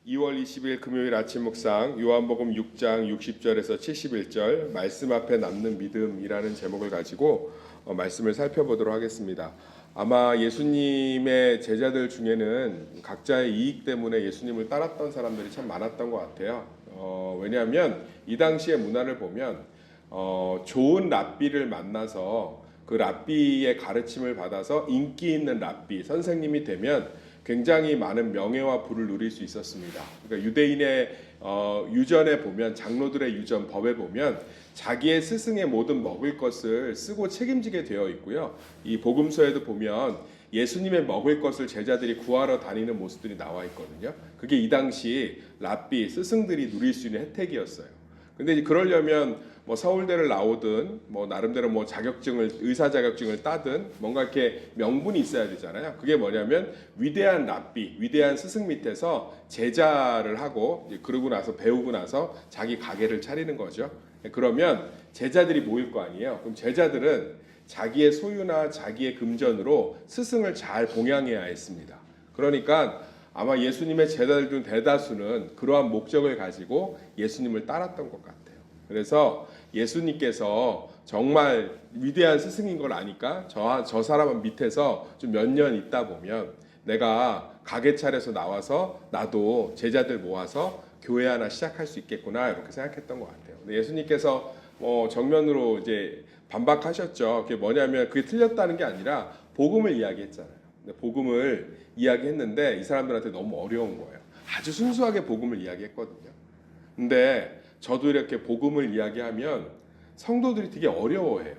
2월 20일 금요일 아침 묵상 요한복음 6장 60절에서 71절 말씀 앞에 남는 믿음이라는 제목을 가지고 말씀을 살펴보도록 하겠습니다. 아마 예수님의 제자들 중에는 각자의 이익 때문에 예수님을 따랐던 사람들이 참 많았던 것 같아요. 왜냐하면 이 당시의 문화를 보면 좋은 랍비를 만나서 그 랍비의 가르침을 받아서 인기 있는 랍비 선생님이 되면 굉장히 많은 명예와 부를 누릴 수 있었습니다. 그러니까 유대인의 유전에 보면 장로들의 유전 법에 보면 자기의 스승의 모든 먹을 것을 쓰고 책임지게 되어 있고요. 이 복음서에도 보면 예수님의 먹을 것을 제자들이 구하러 다니는 모습들이 나와 있거든요. 그게 이 당시 랍비 스승들이 누릴 수 있는 혜택이었어요. 근데 그러려면 뭐 서울대를 나오든 뭐 나름대로 뭐 자격증을 의사 자격증을 따든 뭔가 이렇게 명분이 있어야 되잖아요. 그게 뭐냐면 위대한 랍비, 위대한 스승 밑에서 제자를 하고 그러고 나서 배우고 나서 자기 가게를 차리는 거죠. 그러면 제자들이 모일 거 아니에요. 그럼 제자들은 자기의 소유나 자기의 금전으로 스승을 잘 봉양해야 했습니다. 그러니까 아마 예수님의 제자들 중 대다수는 그러한 목적을 가지고 예수님을 따랐던 것 같아요. 그래서 예수님께서 정말 위대한 스승인 걸 아니까 저 사람 밑에서 좀 몇 년 있다 보면 내가 가게 차려서 나와서 나도 제자들 모아서 교회 하나 시작할 수 있겠구나 이렇게 생각했던 것 같아요. 근데 예수님께서 정면으로 이제 반박하셨죠. 그게 뭐냐면 그게 틀렸다는 게 아니라 복음을 이야기했잖아요. 근데 복음을 이야기했는데 이 사람들한테 너무 어려운 거예요. 아주 순수하게 복음을 이야기했거든요. 근데 저도 이렇게 복음을 이야기하면 성도들이 되게 어려워해요.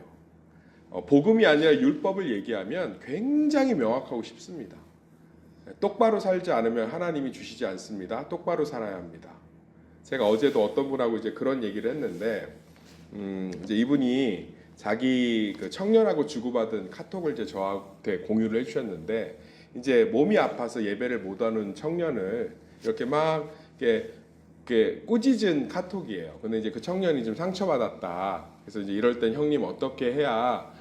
복음이 아니라 율법을 얘기하면 굉장히 명확하고 쉽습니다. 똑바로 살지 않으면 하나님이 주시지 않습니다. 똑바로 살아야 합니다. 제가 어제도 어떤 분하고 이제 그런 얘기를 했는데, 이제 이분이 자기 그 청년하고 주고받은 카톡을 이제 저한테 공유를 해주셨는데, 이제 몸이 아파서 예배를 못하는 청년을 이렇게 막 이렇게 꾸짖은 카톡이에요. 근데 이제 그 청년이 좀 상처받았다. 그래서 이제 이럴 땐 형님 어떻게 해야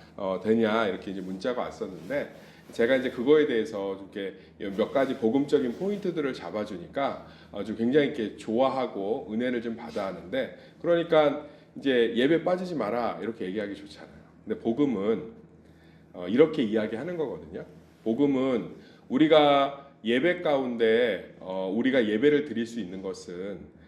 되냐 이렇게 이제 문자가 왔었는데 제가 이제 그거에 대해서 이렇게 몇 가지 복음적인 포인트들을 잡아주니까 아주 굉장히 이렇게 좋아하고 은혜를 좀 받아 하는데 그러니까 이제 예배 빠지지 마라 이렇게 얘기하기 좋잖아요. 근데 복음은 이렇게 이야기하는 거거든요. 복음은 우리가 예배 가운데 우리가 예배를 드릴 수 있는 것은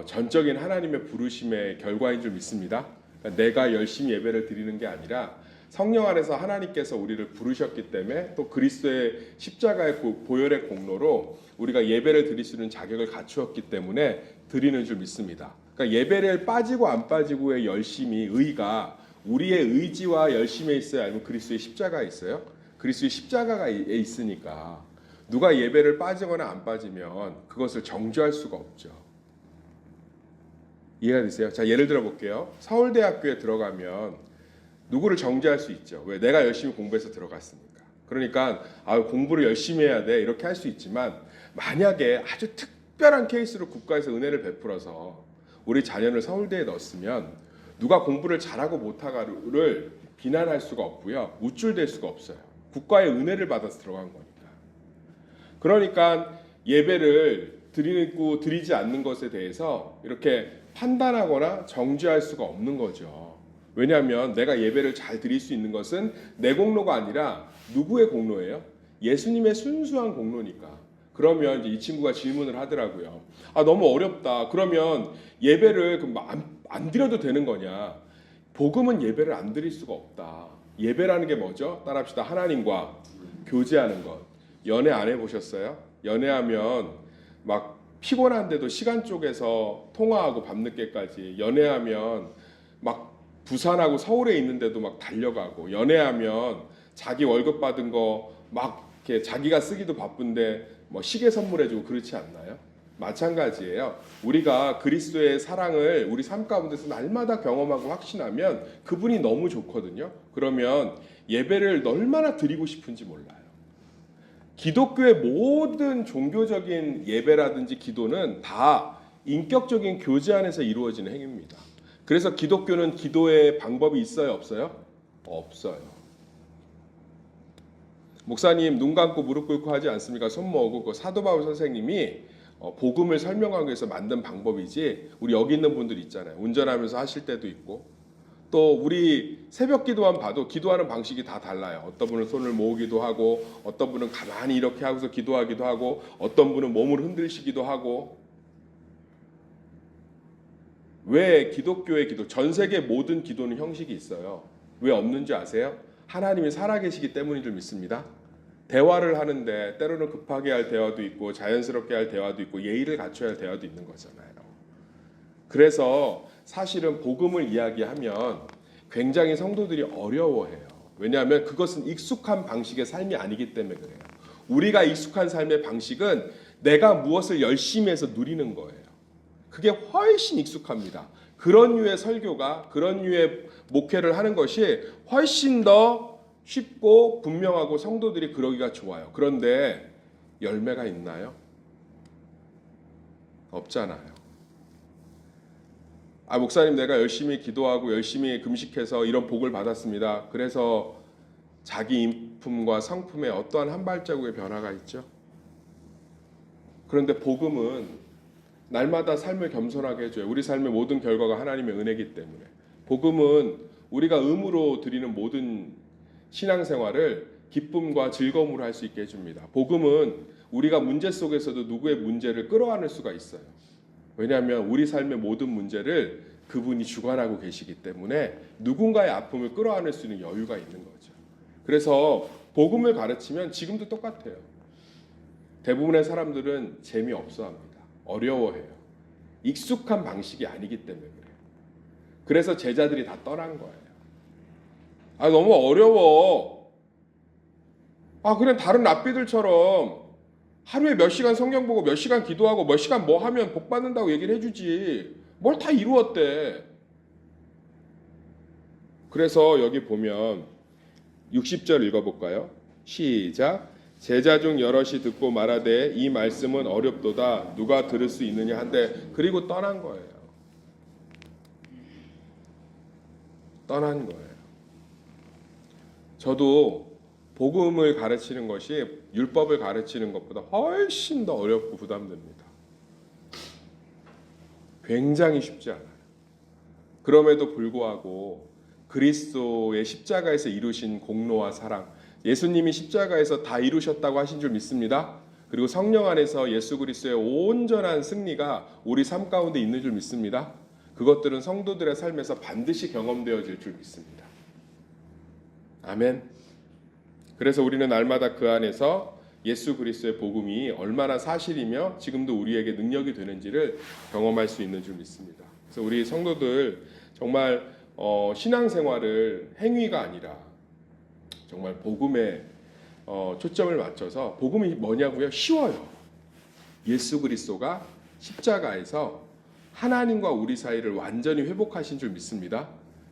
전적인 하나님의 부르심의 결과인 줄 믿습니다. 그러니까 내가 열심히 예배를 드리는 게 아니라 성령 안에서 하나님께서 우리를 부르셨기 때문에 또 그리스도의 십자가의 보혈의 공로로 우리가 예배를 드릴 수 있는 자격을 갖추었기 때문에 드리는 줄 믿습니다. 그러니까 예배를 빠지고 안 빠지고의 열심이 의가 우리의 의지와 열심에 있어요? 아니면 그리스도의 십자가에 있어요? 그리스도의 십자가가 있으니까 누가 예배를 빠지거나 안 빠지면 그것을 정죄할 수가 없죠. 이해가 되세요? 자, 예를 들어 볼게요. 서울대학교에 들어가면 누구를 정죄할 수 있죠. 왜? 내가 열심히 공부해서 들어갔으니까. 그러니까 공부를 열심히 해야 돼 이렇게 할 수 있지만 만약에 아주 특별한 케이스로 국가에서 은혜를 베풀어서 우리 자녀를 서울대에 넣었으면 누가 공부를 잘하고 못하고를 비난할 수가 없고요. 우쭐댈 수가 없어요. 국가의 은혜를 받아서 들어간 거니까. 그러니까 예배를 드리고 드리지 않는 것에 대해서 이렇게 판단하거나 정죄할 수가 없는 거죠. 왜냐하면 내가 예배를 잘 드릴 수 있는 것은 내 공로가 아니라 누구의 공로예요? 예수님의 순수한 공로니까. 그러면 이제 이 친구가 질문을 하더라고요. 너무 어렵다. 그러면 예배를 안 드려도 되는 거냐? 복음은 예배를 안 드릴 수가 없다. 예배라는 게 뭐죠? 따라합시다. 하나님과 교제하는 것. 연애 안 해보셨어요? 연애하면 막 피곤한데도 시간 쪼개서 통화하고 밤늦게까지 연애하면 막 부산하고 서울에 있는데도 막 달려가고 연애하면 자기 월급 받은 거 막 이렇게 자기가 쓰기도 바쁜데 뭐 시계 선물해주고 그렇지 않나요? 마찬가지예요. 우리가 그리스도의 사랑을 우리 삶 가운데서 날마다 경험하고 확신하면 그분이 너무 좋거든요. 그러면 예배를 얼마나 드리고 싶은지 몰라요. 기독교의 모든 종교적인 예배라든지 기도는 다 인격적인 교제 안에서 이루어지는 행위입니다. 그래서 기독교는 기도의 방법이 있어요? 없어요? 없어요. 목사님 눈 감고 무릎 꿇고 하지 않습니까? 손 모으고 그 사도 바울 선생님이 복음을 설명하기 위해서 만든 방법이지, 우리 여기 있는 분들 있잖아요. 운전하면서 하실 때도 있고, 또 우리 새벽 기도만 봐도 기도하는 방식이 다 달라요. 어떤 분은 손을 모으기도 하고, 어떤 분은 가만히 이렇게 하고서 기도하기도 하고, 어떤 분은 몸을 흔들시기도 하고. 왜 기독교의 기도, 전 세계 모든 기도는 형식이 있어요. 왜 없는지 아세요? 하나님이 살아계시기 때문인 줄 믿습니다. 대화를 하는데 때로는 급하게 할 대화도 있고 자연스럽게 할 대화도 있고 예의를 갖춰야 할 대화도 있는 거잖아요. 그래서 사실은 복음을 이야기하면 굉장히 성도들이 어려워해요. 왜냐하면 그것은 익숙한 방식의 삶이 아니기 때문에 그래요. 우리가 익숙한 삶의 방식은 내가 무엇을 열심히 해서 누리는 거예요. 그게 훨씬 익숙합니다. 그런 류의 설교가, 그런 류의 목회를 하는 것이 훨씬 더 쉽고 분명하고 성도들이 그러기가 좋아요. 그런데 열매가 있나요? 없잖아요. 목사님, 내가 열심히 기도하고 열심히 금식해서 이런 복을 받았습니다. 그래서 자기 인품과 성품에 어떠한 한 발자국의 변화가 있죠. 그런데 복음은 날마다 삶을 겸손하게 해줘요. 우리 삶의 모든 결과가 하나님의 은혜이기 때문에. 복음은 우리가 의무로 드리는 모든 신앙생활을 기쁨과 즐거움으로 할 수 있게 해줍니다. 복음은 우리가 문제 속에서도 누구의 문제를 끌어안을 수가 있어요. 왜냐하면 우리 삶의 모든 문제를 그분이 주관하고 계시기 때문에 누군가의 아픔을 끌어안을 수 있는 여유가 있는 거죠. 그래서 복음을 가르치면 지금도 똑같아요. 대부분의 사람들은 재미없어 합니다. 어려워해요. 익숙한 방식이 아니기 때문에 그래요. 그래서 제자들이 다 떠난 거예요. 너무 어려워. 그냥 다른 랍비들처럼 하루에 몇 시간 성경 보고 몇 시간 기도하고 몇 시간 뭐 하면 복 받는다고 얘기를 해주지. 뭘 다 이루었대. 그래서 여기 보면 60절 읽어볼까요? 시작. 제자 중 여럿이 듣고 말하되 이 말씀은 어렵도다. 누가 들을 수 있느냐 한데, 그리고 떠난 거예요. 떠난 거예요. 저도 복음을 가르치는 것이 율법을 가르치는 것보다 훨씬 더 어렵고 부담됩니다. 굉장히 쉽지 않아요. 그럼에도 불구하고 그리스도의 십자가에서 이루신 공로와 사랑, 예수님이 십자가에서 다 이루셨다고 하신 줄 믿습니다. 그리고 성령 안에서 예수 그리스도의 온전한 승리가 우리 삶 가운데 있는 줄 믿습니다. 그것들은 성도들의 삶에서 반드시 경험되어질 줄 믿습니다. 아멘. 그래서 우리는 날마다 그 안에서 예수 그리스도의 복음이 얼마나 사실이며 지금도 우리에게 능력이 되는지를 경험할 수 있는 줄 믿습니다. 그래서 우리 성도들 정말 신앙생활을 행위가 아니라 정말 복음에 초점을 맞춰서, 복음이 뭐냐고요? 쉬워요. 예수 그리스도가 십자가에서 하나님과 우리 사이를 완전히 회복하신 줄 믿습니다.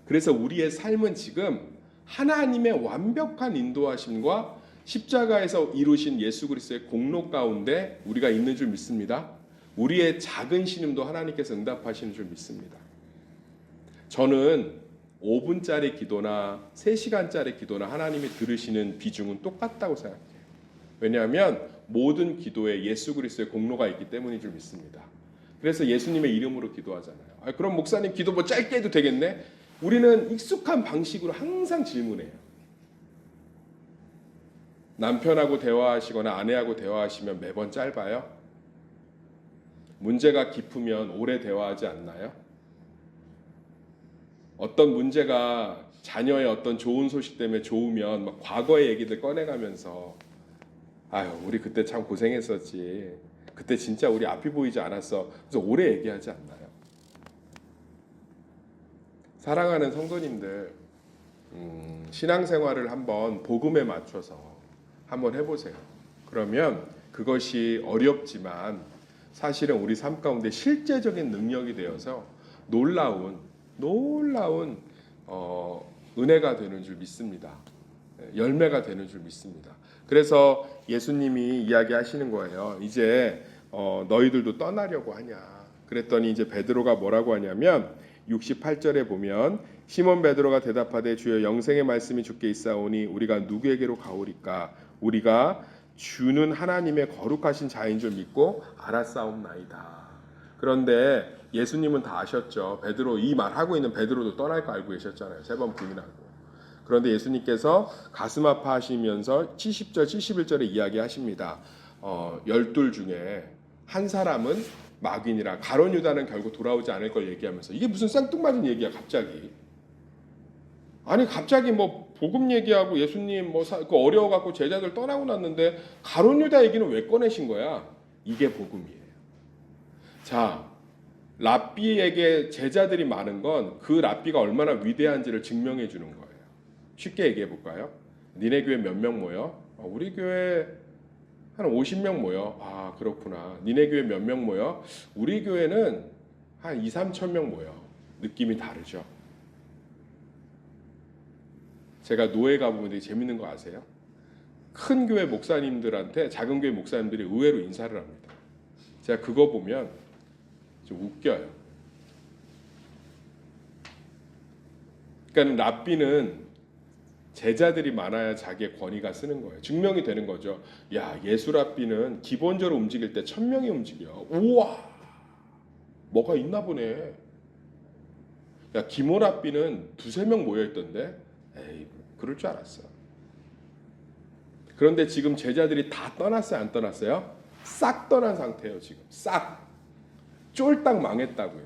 그래서 우리의 삶은 지금 하나님의 완벽한 인도하심과 십자가에서 이루신 예수 그리스도의 공로 가운데 우리가 있는 줄 믿습니다. 우리의 작은 신음도 하나님께서 응답하시는 줄 믿습니다. 저는 5분짜리 기도나 3시간짜리 기도나 하나님이 들으시는 비중은 똑같다고 생각해요. 왜냐하면 모든 기도에 예수 그리스도의 공로가 있기 때문인 줄 믿습니다. 그래서 예수님의 이름으로 기도하잖아요. 그럼 목사님 기도 뭐 짧게 해도 되겠네? 우리는 익숙한 방식으로 항상 질문해요. 남편하고 대화하시거나 아내하고 대화하시면 매번 짧아요? 문제가 깊으면 오래 대화하지 않나요? 어떤 문제가 자녀의 어떤 좋은 소식 때문에 좋으면 막 과거의 얘기들 꺼내가면서 우리 그때 참 고생했었지. 그때 진짜 우리 앞이 보이지 않았어. 그래서 오래 얘기하지 않나요? 사랑하는 성도님들, 신앙생활을 한번 복음에 맞춰서 한번 해보세요. 그러면 그것이 어렵지만 사실은 우리 삶 가운데 실제적인 능력이 되어서 놀라운 은혜가 되는 줄 믿습니다. 열매가 되는 줄 믿습니다. 그래서 예수님이 이야기하시는 거예요. 이제 너희들도 떠나려고 하냐. 그랬더니 이제 베드로가 뭐라고 하냐면 68절에 보면 시몬 베드로가 대답하되 주여 영생의 말씀이 주께 있사오니 우리가 누구에게로 가오리까? 우리가 주는 하나님의 거룩하신 자인 줄 믿고 알았사옵나이다. 그런데 예수님은 다 아셨죠. 베드로 이 말 하고 있는 베드로도 떠날 거 알고 계셨잖아요. 3번 부인하고. 그런데 예수님께서 가슴 아파하시면서 70절 71절에 이야기하십니다. 12 중에 한 사람은 마귀니라. 가룟 유다는 결국 돌아오지 않을 걸 얘기하면서 이게 무슨 생뚱맞은 얘기야 갑자기. 아니 갑자기 뭐 복음 얘기하고 예수님 그 어려워갖고 제자들 떠나고 났는데 가룟 유다 얘기는 왜 꺼내신 거야? 이게 복음이에요. 자, 랍비에게 제자들이 많은 건 그 랍비가 얼마나 위대한지를 증명해 주는 거예요. 쉽게 얘기해 볼까요? 니네 교회 몇 명 모여? 우리 교회 한 50명 모여. 아 그렇구나. 니네 교회 몇 명 모여? 우리 교회는 한 2, 3천 명 모여. 느낌이 다르죠. 제가 노예 가보면 되게 재밌는 거 아세요? 큰 교회 목사님들한테 작은 교회 목사님들이 의외로 인사를 합니다. 제가 그거 보면 좀 웃겨요. 그러니까 랍비는 제자들이 많아야 자기의 권위가 쓰는 거예요. 증명이 되는 거죠. 야, 예수 랍비는 기본적으로 움직일 때 1000명이 움직여. 우와, 뭐가 있나 보네. 야, 기모 랍비는 2-3명 모여있던데. 에이, 그럴 줄 알았어. 그런데 지금 제자들이 다 떠났어요? 안 떠났어요? 싹 떠난 상태예요. 지금 싹 쫄딱 망했다고요.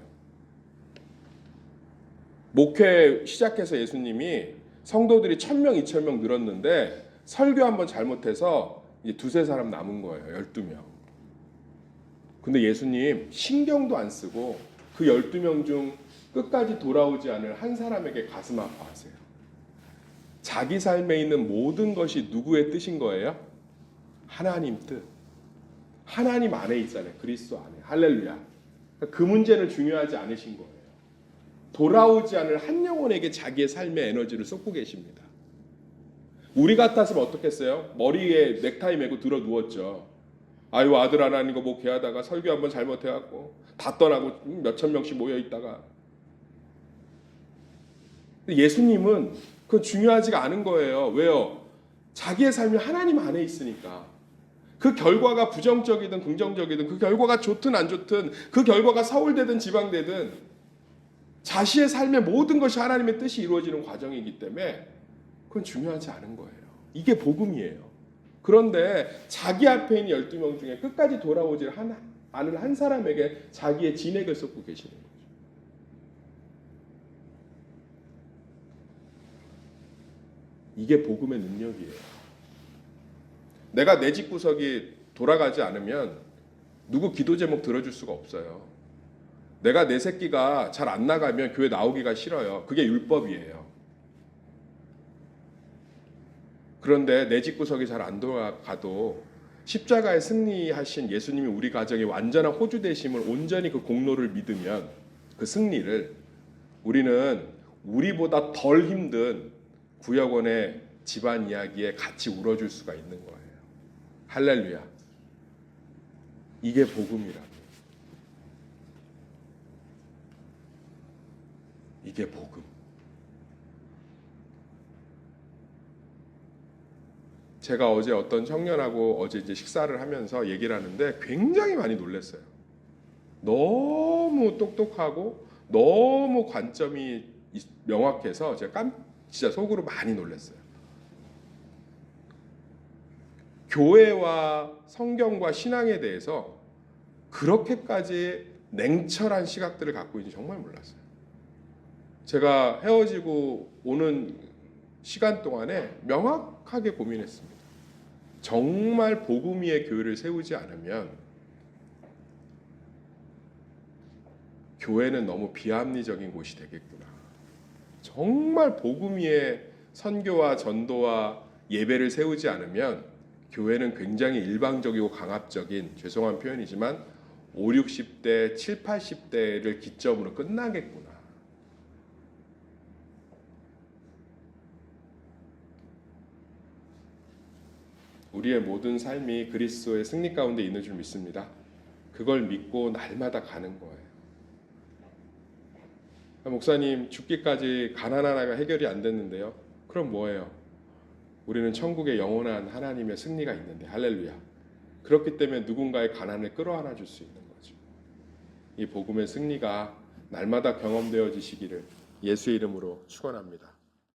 목회 시작해서 예수님이 성도들이 1000명, 2000명 늘었는데 설교 한번 잘못해서 이제 2-3사람 남은 거예요. 12명. 근데 예수님 신경도 안 쓰고 그 12명 중 끝까지 돌아오지 않을 한 사람에게 가슴 아파하세요. 자기 삶에 있는 모든 것이 누구의 뜻인 거예요? 하나님 뜻. 하나님 안에 있잖아요. 그리스도 안에. 할렐루야. 그 문제는 중요하지 않으신 거예요. 돌아오지 않을 한 영혼에게 자기의 삶의 에너지를 쏟고 계십니다. 우리 같았으면 어떻겠어요? 머리에 넥타이 메고 들어 누웠죠. 아유 아들 하나님 거 목회하다가 설교 한번 잘못해갖고 다 떠나고 몇천 명씩 모여있다가. 예수님은 그건 중요하지가 않은 거예요. 왜요? 자기의 삶이 하나님 안에 있으니까. 그 결과가 부정적이든 긍정적이든 그 결과가 좋든 안 좋든 그 결과가 서울되든 지방되든 자신의 삶의 모든 것이 하나님의 뜻이 이루어지는 과정이기 때문에 그건 중요하지 않은 거예요. 이게 복음이에요. 그런데 자기 앞에 있는 12명 중에 끝까지 돌아오지 않을 한 사람에게 자기의 진액을 쏟고 계시는 거죠. 이게 복음의 능력이에요. 내가 내 집구석이 돌아가지 않으면 누구 기도 제목 들어줄 수가 없어요. 내가 내 새끼가 잘 안 나가면 교회 나오기가 싫어요. 그게 율법이에요. 그런데 내 집구석이 잘 안 돌아가도 십자가에 승리하신 예수님이 우리 가정의 완전한 호주 되심을 온전히 그 공로를 믿으면 그 승리를 우리는 우리보다 덜 힘든 구역원의 집안 이야기에 같이 울어줄 수가 있는 거예요. 할렐루야. 이게 복음이라. 이게 복음. 제가 어제 어떤 청년하고 어제 이제 식사를 하면서 얘기를 하는데 굉장히 많이 놀랐어요. 너무 똑똑하고 너무 관점이 명확해서 제가 진짜 속으로 많이 놀랐어요. 교회와 성경과 신앙에 대해서 그렇게까지 냉철한 시각들을 갖고 있는지 정말 몰랐어요. 제가 헤어지고 오는 시간 동안에 명확하게 고민했습니다. 정말 복음 위의 교회를 세우지 않으면 교회는 너무 비합리적인 곳이 되겠구나. 정말 복음 위의 선교와 전도와 예배를 세우지 않으면 교회는 굉장히 일방적이고 강압적인, 죄송한 표현이지만 5, 60대, 7, 80대를 기점으로 끝나겠구나. 우리의 모든 삶이 그리스도의 승리 가운데 있는 줄 믿습니다. 그걸 믿고 날마다 가는 거예요. 목사님, 죽기까지 가난한 아이가 해결이 안 됐는데요. 그럼 뭐예요? 우리는 천국에 영원한 하나님의 승리가 있는데 할렐루야. 그렇기 때문에 누군가의 가난을 끌어안아 줄 수 있는 거죠. 이 복음의 승리가 날마다 경험되어지시기를 예수의 이름으로 축원합니다.